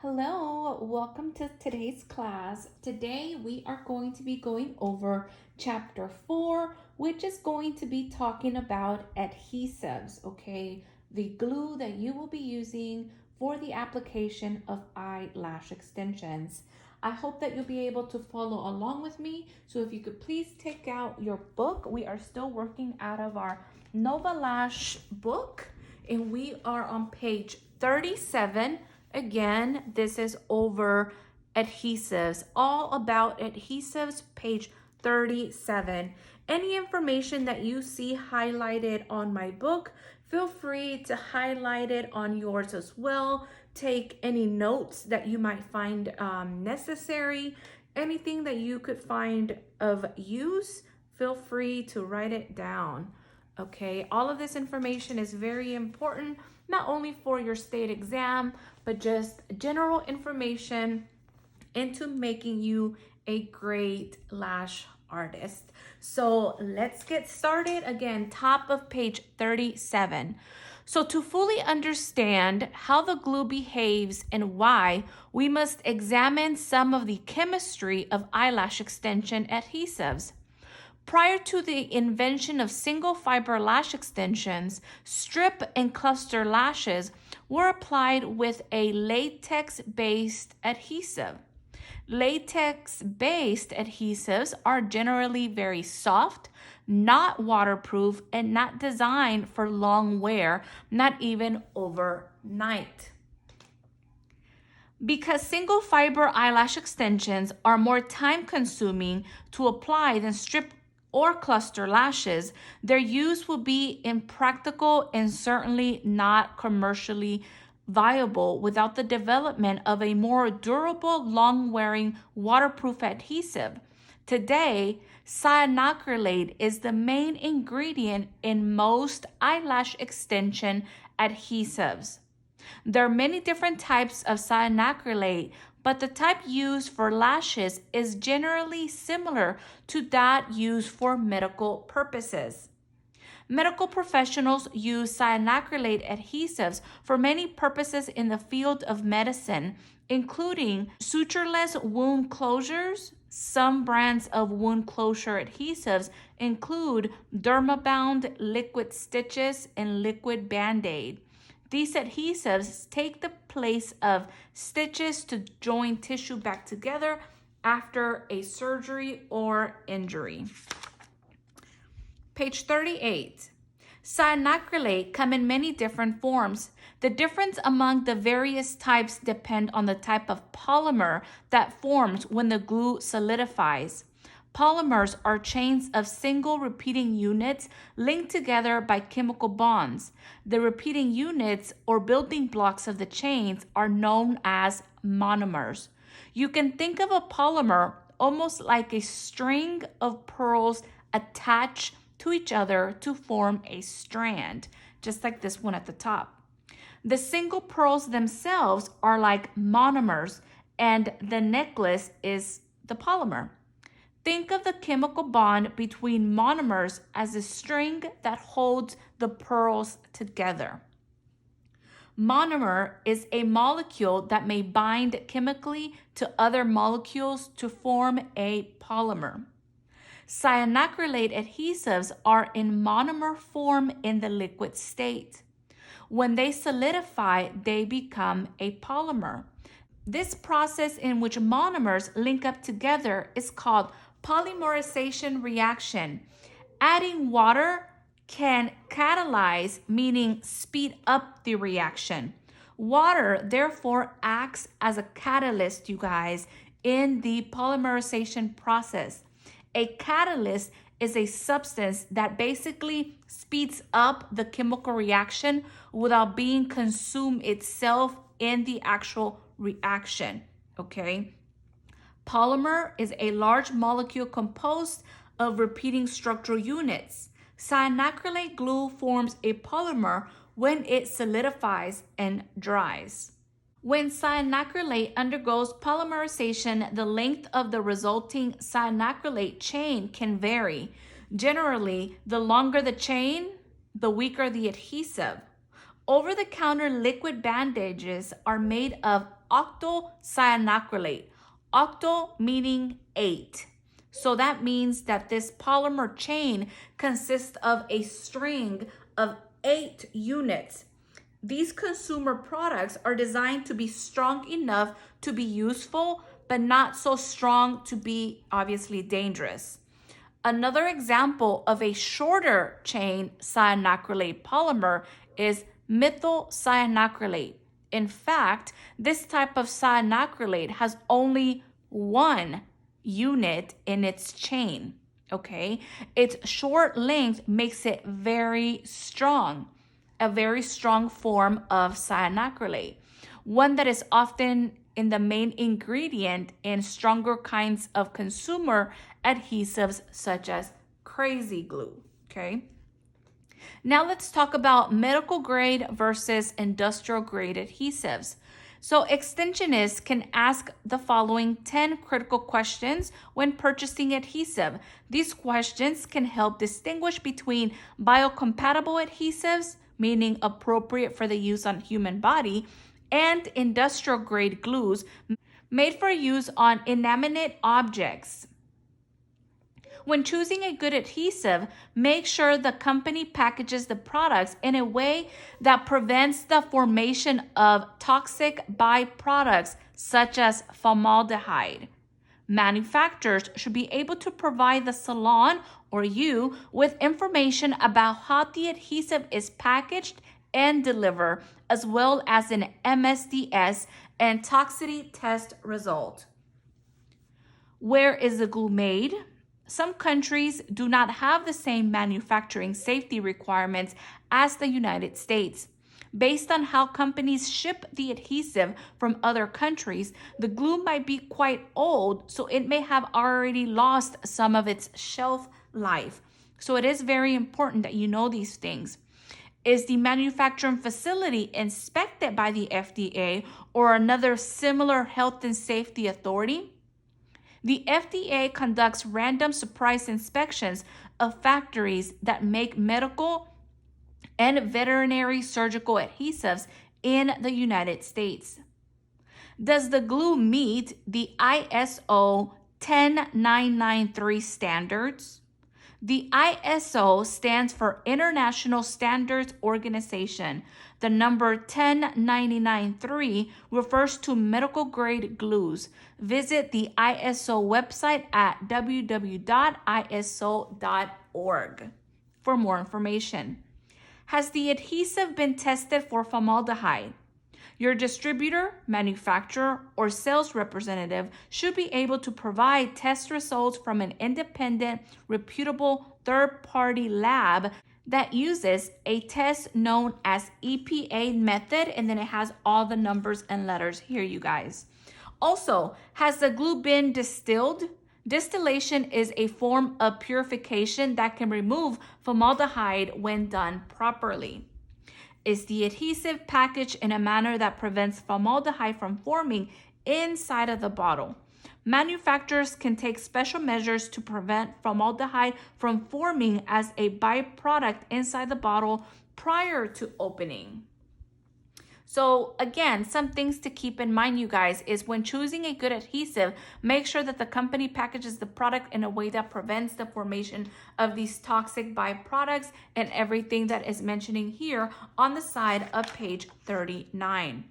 Hello, welcome to today's class. Today we are going to be going over chapter 4, which is going to be talking about adhesives, okay? The glue that you will be using for the application of eyelash extensions. I hope that you'll be able to follow along with me. So if you could please take out your book. We are still working out of our Nova Lash book, and we are on page 37. Again, this is over adhesives, all about adhesives, page 37. Any information that you see highlighted on my book, feel free to highlight it on yours as well. Take any notes that you might find necessary. Anything that you could find of use, feel free to write it down. Okay, all of this information is very important, not only for your state exam, but just general information into making you a great lash artist. So let's get started. Again, top of page 37. So to fully understand how the glue behaves and why, we must examine some of the chemistry of eyelash extension adhesives. Prior to the invention of single fiber lash extensions, strip and cluster lashes were applied with a latex-based adhesive. Latex-based adhesives are generally very soft, not waterproof, and not designed for long wear, not even overnight. Because single fiber eyelash extensions are more time consuming to apply than strip or cluster lashes, their use will be impractical and certainly not commercially viable without the development of a more durable, long-wearing, waterproof adhesive. Today, cyanoacrylate is the main ingredient in most eyelash extension adhesives. There are many different types of cyanoacrylate, but the type used for lashes is generally similar to that used for medical purposes. Medical professionals use cyanoacrylate adhesives for many purposes in the field of medicine, including sutureless wound closures. Some brands of wound closure adhesives include Dermabound liquid stitches and liquid Band-Aid. These adhesives take the place of stitches to join tissue back together after a surgery or injury. Page 38. Cyanoacrylate come in many different forms. The difference among the various types depend on the type of polymer that forms when the glue solidifies. Polymers are chains of single repeating units linked together by chemical bonds. The repeating units or building blocks of the chains are known as monomers. You can think of a polymer almost like a string of pearls attached to each other to form a strand, just like this one at the top. The single pearls themselves are like monomers, and the necklace is the polymer. Think of the chemical bond between monomers as a string that holds the pearls together. Monomer is a molecule that may bind chemically to other molecules to form a polymer. Cyanoacrylate adhesives are in monomer form in the liquid state. When they solidify, they become a polymer. This process in which monomers link up together is called polymerization reaction. Adding water can catalyze, meaning speed up the reaction. Water, therefore, acts as a catalyst, you guys, in the polymerization process. A catalyst is a substance that basically speeds up the chemical reaction without being consumed itself in the actual reaction, okay? Polymer is a large molecule composed of repeating structural units. Cyanoacrylate glue forms a polymer when it solidifies and dries. When cyanoacrylate undergoes polymerization, the length of the resulting cyanoacrylate chain can vary. Generally, the longer the chain, the weaker the adhesive. Over-the-counter liquid bandages are made of octocyanacrylate. Octo meaning 8. So that means that this polymer chain consists of a string of 8 units. These consumer products are designed to be strong enough to be useful, but not so strong to be obviously dangerous. Another example of a shorter chain cyanacrylate polymer is methyl cyanacrylate. In fact, this type of cyanacrylate has only one unit in its chain, okay? Its short length makes it very strong, a very strong form of cyanacrylate, one that is often in the main ingredient in stronger kinds of consumer adhesives such as crazy glue, okay? Now let's talk about medical grade versus industrial grade adhesives. So extensionists can ask the following 10 critical questions when purchasing adhesive. These questions can help distinguish between biocompatible adhesives, meaning appropriate for the use on human body, and industrial grade glues made for use on inanimate objects. When choosing a good adhesive, make sure the company packages the products in a way that prevents the formation of toxic byproducts such as formaldehyde. Manufacturers should be able to provide the salon or you with information about how the adhesive is packaged and delivered, as well as an MSDS and toxicity test result. Where is the glue made? Some countries do not have the same manufacturing safety requirements as the United States. Based on how companies ship the adhesive from other countries, the glue might be quite old, so it may have already lost some of its shelf life. So it is very important that you know these things. Is the manufacturing facility inspected by the FDA or another similar health and safety authority? The FDA conducts random surprise inspections of factories that make medical and veterinary surgical adhesives in the United States. Does the glue meet the ISO 10993 standards? The ISO stands for International Standards Organization. The number 10993 refers to medical grade glues. Visit the ISO website at www.iso.org for more information. Has the adhesive been tested for formaldehyde? Your distributor, manufacturer, or sales representative should be able to provide test results from an independent, reputable third-party lab that uses a test known as EPA method, and then it has all the numbers and letters here, you guys. Also, has the glue been distilled? Distillation is a form of purification that can remove formaldehyde when done properly. Is the adhesive packaged in a manner that prevents formaldehyde from forming inside of the bottle? Manufacturers can take special measures to prevent formaldehyde from forming as a byproduct inside the bottle prior to opening. So again, some things to keep in mind, you guys, is when choosing a good adhesive, make sure that the company packages the product in a way that prevents the formation of these toxic byproducts and everything that is mentioning here on the side of page 39.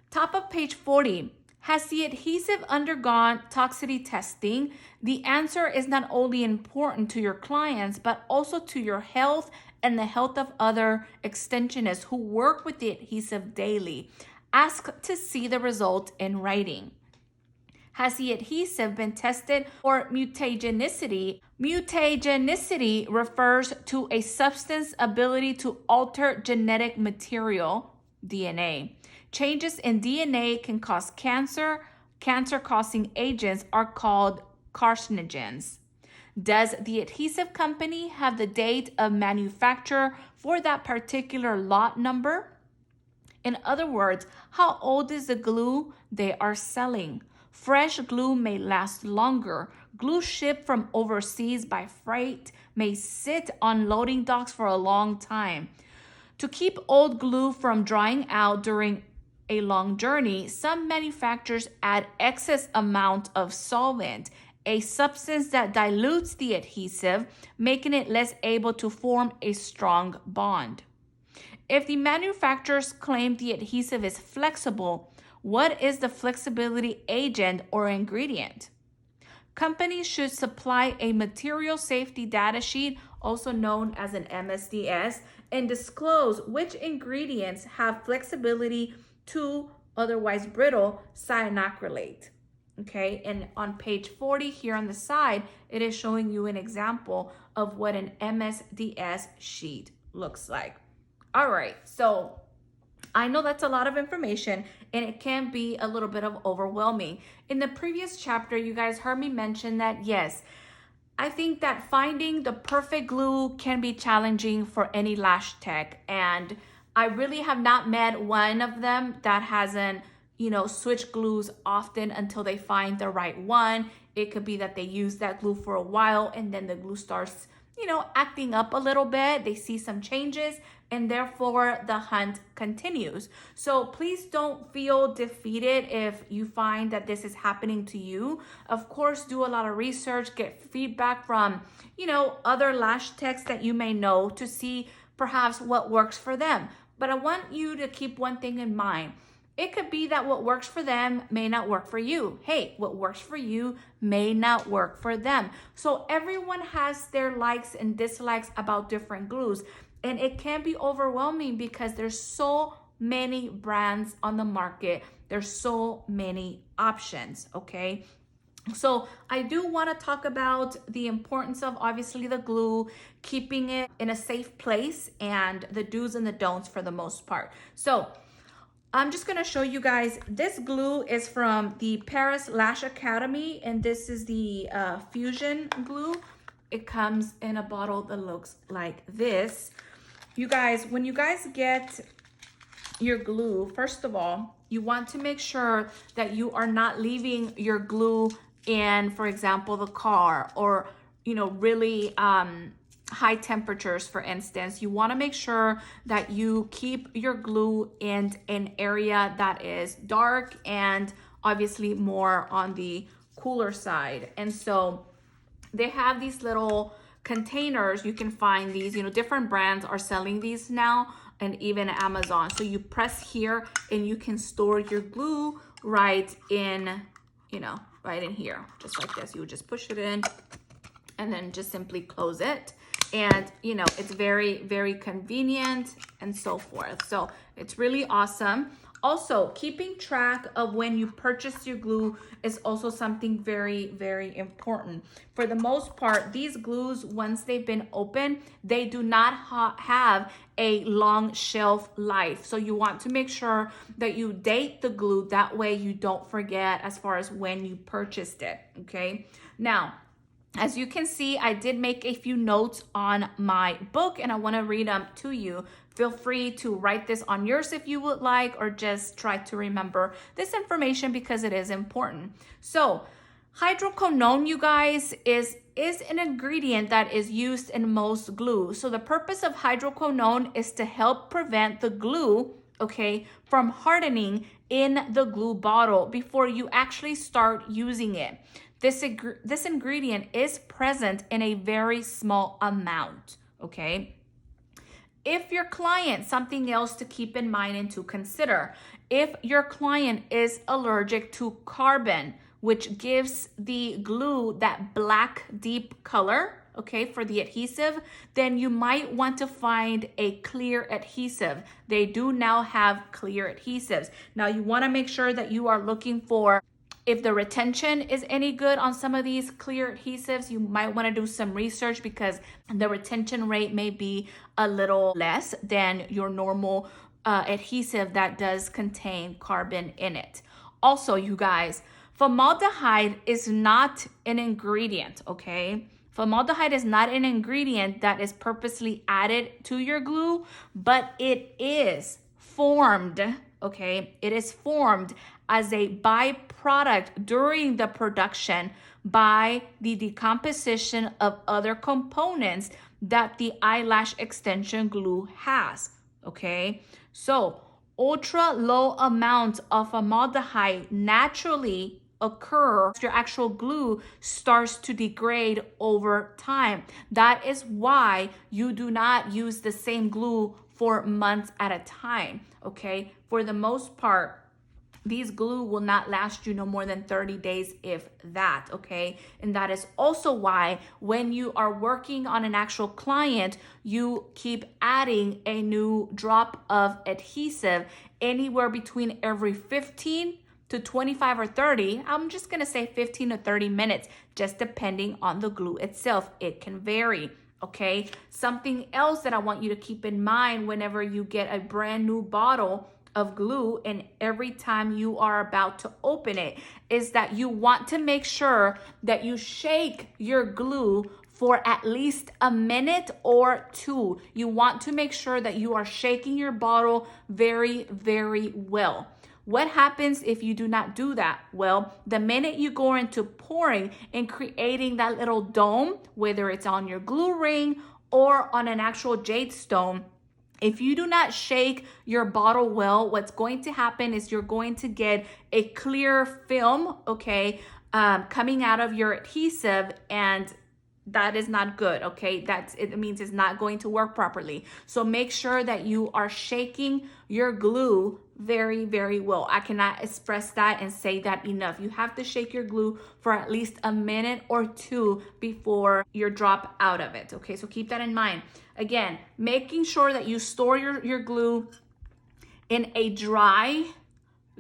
Top of page 40. Has the adhesive undergone toxicity testing? The answer is not only important to your clients, but also to your health and the health of other extensionists who work with the adhesive daily. Ask to see the result in writing. Has the adhesive been tested for mutagenicity? Mutagenicity refers to a substance's ability to alter genetic material, DNA. Changes in DNA can cause cancer. Cancer-causing agents are called carcinogens. Does the adhesive company have the date of manufacture for that particular lot number? In other words, how old is the glue they are selling? Fresh glue may last longer. Glue shipped from overseas by freight may sit on loading docks for a long time. To keep old glue from drying out during a long journey, some manufacturers add excess amount of solvent, a substance that dilutes the adhesive, making it less able to form a strong bond. If the manufacturers claim the adhesive is flexible, what is the flexibility agent or ingredient? Companies should supply a material safety data sheet, also known as an MSDS, and disclose which ingredients have flexibility to otherwise brittle cyanoacrylate. Okay, and on page 40 here on the side, it is showing you an example of what an MSDS sheet looks like. All right, so I know that's a lot of information and it can be a little bit of overwhelming. In the previous chapter, you guys heard me mention that yes, I think that finding the perfect glue can be challenging for any lash tech, and I really have not met one of them that hasn't, switch glues often until they find the right one. It could be that they use that glue for a while and then the glue starts, acting up a little bit. They see some changes and therefore the hunt continues. So please don't feel defeated if you find that this is happening to you. Of course, do a lot of research, get feedback from, other lash techs that you may know to see perhaps what works for them. But I want you to keep one thing in mind. It could be that what works for them may not work for you. Hey, what works for you may not work for them. So everyone has their likes and dislikes about different glues. And it can be overwhelming because there's so many brands on the market. There's so many options, okay? So I do want to talk about the importance of obviously the glue, keeping it in a safe place, and the do's and the don'ts for the most part. So I'm just going to show you guys, this glue is from the Paris Lash Academy, and this is the Fusion glue. It comes in a bottle that looks like this. You guys, when you guys get your glue, first of all, you want to make sure that you are not leaving your glue in, for example, the car, or, really high temperatures, for instance. You want to make sure that you keep your glue in an area that is dark and obviously more on the cooler side. And so they have these little containers. You can find these, different brands are selling these now, and even Amazon. So you press here and you can store your glue right in, right in here, just like this. You would just push it in and then just simply close it. And, it's very, very convenient and so forth. So it's really awesome. Also, keeping track of when you purchase your glue is also something very, very important. For the most part, these glues, once they've been opened, they do not have a long shelf life. So you want to make sure that you date the glue. That way you don't forget as far as when you purchased it, okay? Now, as you can see, I did make a few notes on my book and I want to read them to you. Feel free to write this on yours if you would like, or just try to remember this information because it is important. So hydroquinone, you guys, is an ingredient that is used in most glue. So the purpose of hydroquinone is to help prevent the glue, okay, from hardening in the glue bottle before you actually start using it. This ingredient is present in a very small amount, okay? If your client, something else to keep in mind and to consider, if your client is allergic to carbon, which gives the glue that black deep color, okay, for the adhesive, then you might want to find a clear adhesive. They do now have clear adhesives. Now you want to make sure that you are looking for, if the retention is any good on some of these clear adhesives, you might want to do some research because the retention rate may be a little less than your normal adhesive that does contain carbon in it. Also, you guys, formaldehyde is not an ingredient, okay? Formaldehyde is not an ingredient that is purposely added to your glue, but it is formed, okay? It is formed as a byproduct during the production by the decomposition of other components that the eyelash extension glue has, okay? So ultra low amounts of formaldehyde naturally occur. Your actual glue starts to degrade over time. That is why you do not use the same glue for months at a time, okay? For the most part, these glue will not last you no more than 30 days, if that, okay? And that is also why when you are working on an actual client, you keep adding a new drop of adhesive anywhere between every 15 to 25 or 30. I'm just gonna say 15 to 30 minutes, just depending on the glue itself. It can vary. Okay, something else that I want you to keep in mind whenever you get a brand new bottle of glue and every time you are about to open it is that you want to make sure that you shake your glue for at least a minute or two. You want to make sure that you are shaking your bottle very, very well. What happens if you do not do that? Well, the minute you go into pouring and creating that little dome, whether it's on your glue ring or on an actual jade stone, if you do not shake your bottle well, what's going to happen is you're going to get a clear film, okay, coming out of your adhesive, and that is not good, okay? It means it's not going to work properly. So make sure that you are shaking your glue very, very well. I cannot express that and say that enough. You have to shake your glue for at least a minute or two before you drop out of it, okay? So keep that in mind. Again, making sure that you store your glue in a dry,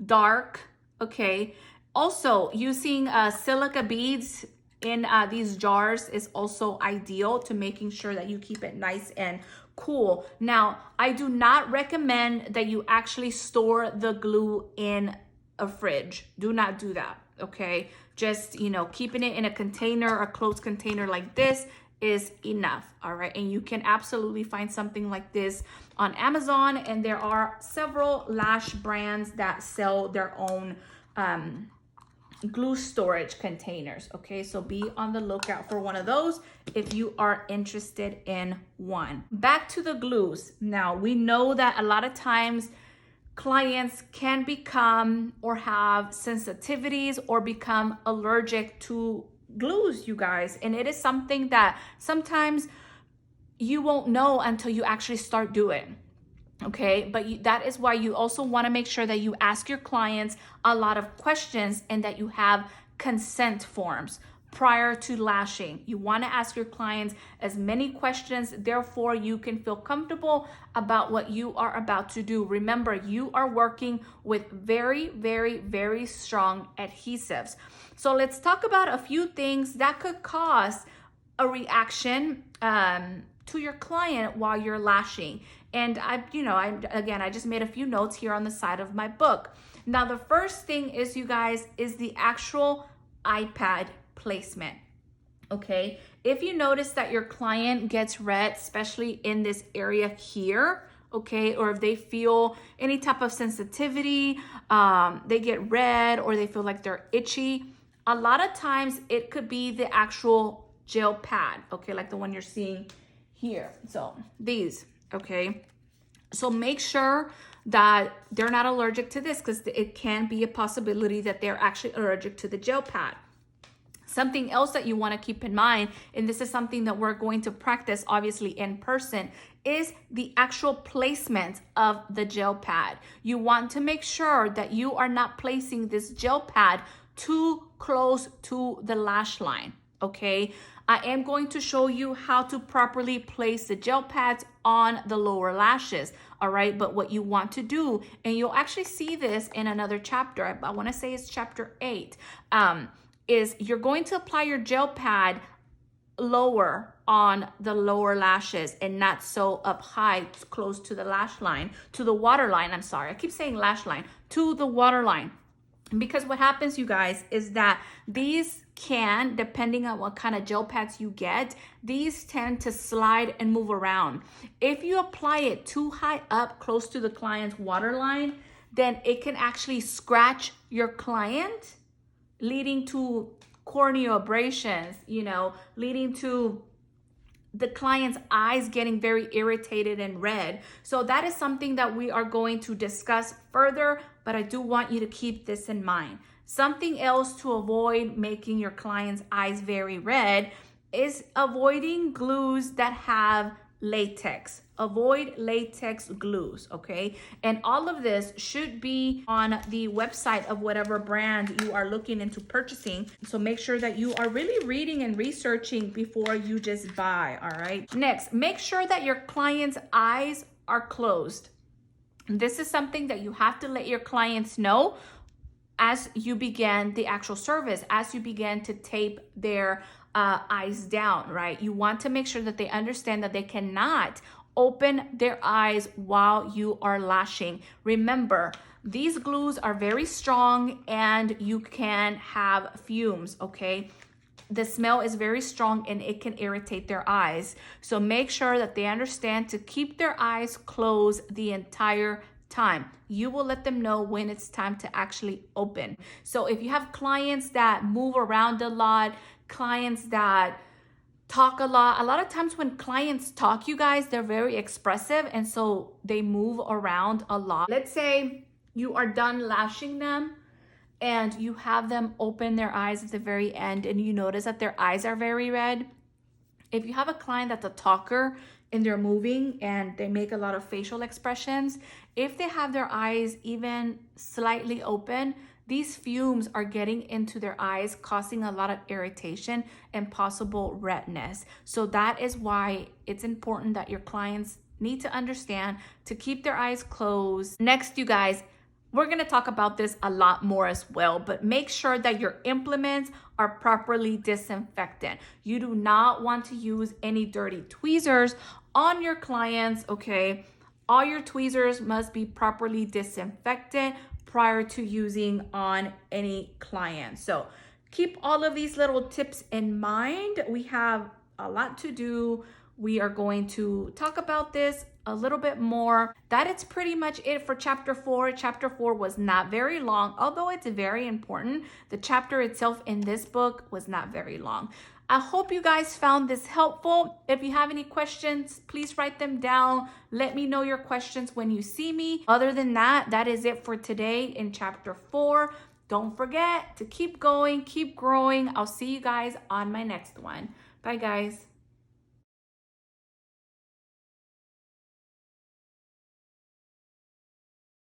dark, okay? Also, using silica beads in these jars is also ideal to making sure that you keep it nice and cool. Now, I do not recommend that you actually store the glue in a fridge. Do not do that, okay? Just, keeping it in a container, a closed container like this is enough, all right? And you can absolutely find something like this on Amazon, and there are several lash brands that sell their own glue storage containers, okay? So be on the lookout for one of those if you are interested in one. Back to the glues. Now, we know that a lot of times clients can become or have sensitivities or become allergic to glues, you guys. And it is something that sometimes you won't know until you actually start doing. Okay, but that is why you also want to make sure that you ask your clients a lot of questions and that you have consent forms prior to lashing. You want to ask your clients as many questions, therefore you can feel comfortable about what you are about to do. Remember, you are working with very, very, very strong adhesives. So let's talk about a few things that could cause a reaction to your client while you're lashing. And I just made a few notes here on the side of my book. Now, the first thing is, you guys, is the actual iPad placement. Okay, if you notice that your client gets red, especially in this area here, okay, or if they feel any type of sensitivity, they get red or they feel like they're itchy, a lot of times it could be the actual gel pad, okay, like the one you're seeing here. So these, okay, so make sure that they're not allergic to this, because it can be a possibility that they're actually allergic to the gel pad. Something else that you want to keep in mind, and this is something that we're going to practice obviously in person, is the actual placement of the gel pad. You want to make sure that you are not placing this gel pad too close to the lash line, okay? I am going to show you how to properly place the gel pads on the lower lashes, all right? But what you want to do, and you'll actually see this in another chapter, I want to say it's chapter 8, is you're going to apply your gel pad lower on the lower lashes and not so up high close to the lash line, to the water line. I'm sorry, I keep saying lash line, to the water line. Because what happens, you guys, is that these can, depending on what kind of gel pads you get, these tend to slide and move around. If you apply it too high up close to the client's waterline, then it can actually scratch your client, leading to corneal abrasions, leading to the client's eyes getting very irritated and red. So that is something that we are going to discuss further, but I do want you to keep this in mind. Something else to avoid making your client's eyes very red is avoiding glues that have latex. Avoid latex glues, okay? And all of this should be on the website of whatever brand you are looking into purchasing. So make sure that you are really reading and researching before you just buy, all right? Next, make sure that your client's eyes are closed. This is something that you have to let your clients know as you begin the actual service, as you begin to tape their eyes down, right? You want to make sure that they understand that they cannot open their eyes while you are lashing. Remember, these glues are very strong and you can have fumes, okay? The smell is very strong and it can irritate their eyes. So make sure that they understand to keep their eyes closed the entire time. You will let them know when it's time to actually open. So if you have clients that move around a lot, clients that talk a lot of times when clients talk, you guys, they're very expressive and so they move around a lot. Let's say you are done lashing them and you have them open their eyes at the very end and you notice that their eyes are very red. If you have a client that's a talker and they're moving and they make a lot of facial expressions, if they have their eyes even slightly open, these fumes are getting into their eyes, causing a lot of irritation and possible redness. So that is why it's important that your clients need to understand to keep their eyes closed. Next, you guys, we're going to talk about this a lot more as well, but make sure that your implements are properly disinfected. You do not want to use any dirty tweezers on your clients, okay? All your tweezers must be properly disinfected prior to using on any client. So keep all of these little tips in mind. We have a lot to do. We are going to talk about this a little bit more. That is pretty much it for chapter 4. Chapter 4 was not very long, although it's very important. The chapter itself in this book was not very long. I hope you guys found this helpful. If you have any questions, please write them down. Let me know your questions when you see me. Other than that, that is it for today in chapter 4. Don't forget to keep going, keep growing. I'll see you guys on my next one. Bye, guys.